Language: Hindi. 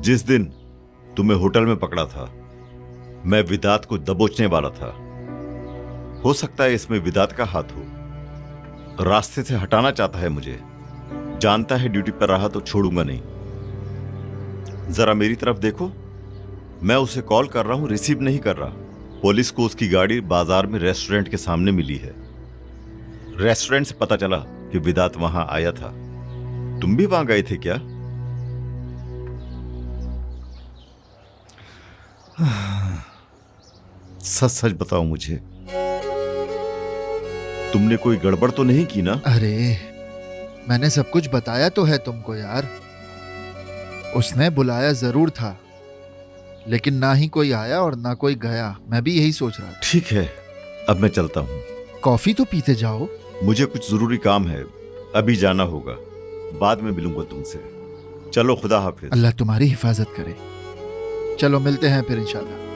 जिस दिन तुम्हें होटल में पकड़ा था, मैं विदात को दबोचने वाला था। हो सकता है इसमें विदात का हाथ हो। रास्ते से हटाना चाहता है मुझे। जानता है ड्यूटी पर रहा तो छोड़ूंगा नहीं। जरा मेरी तरफ देखो, मैं उसे कॉल कर रहा हूं, रिसीव नहीं कर रहा। पुलिस को उसकी गाड़ी बाजार में रेस्टोरेंट के सामने मिली है। रेस्टोरेंट से पता चला कि विदात वहां आया था। तुम भी वहां गए थे क्या? सच सच बताओ मुझे, तुमने कोई गड़बड़ तो नहीं की ना? अरे मैंने सब कुछ बताया तो है तुमको यार। उसने बुलाया जरूर था, लेकिन ना ही कोई आया और ना कोई गया। मैं भी यही सोच रहा था। ठीक है, अब मैं चलता हूं। कॉफी तो पीते जाओ। मुझे कुछ जरूरी काम है, अभी जाना होगा। बाद में मिलूंगा तुमसे। चलो, खुदा हाफिज। अल्लाह तुम्हारी हिफाजत करे। चलो मिलते हैं फिर इंशाल्लाह।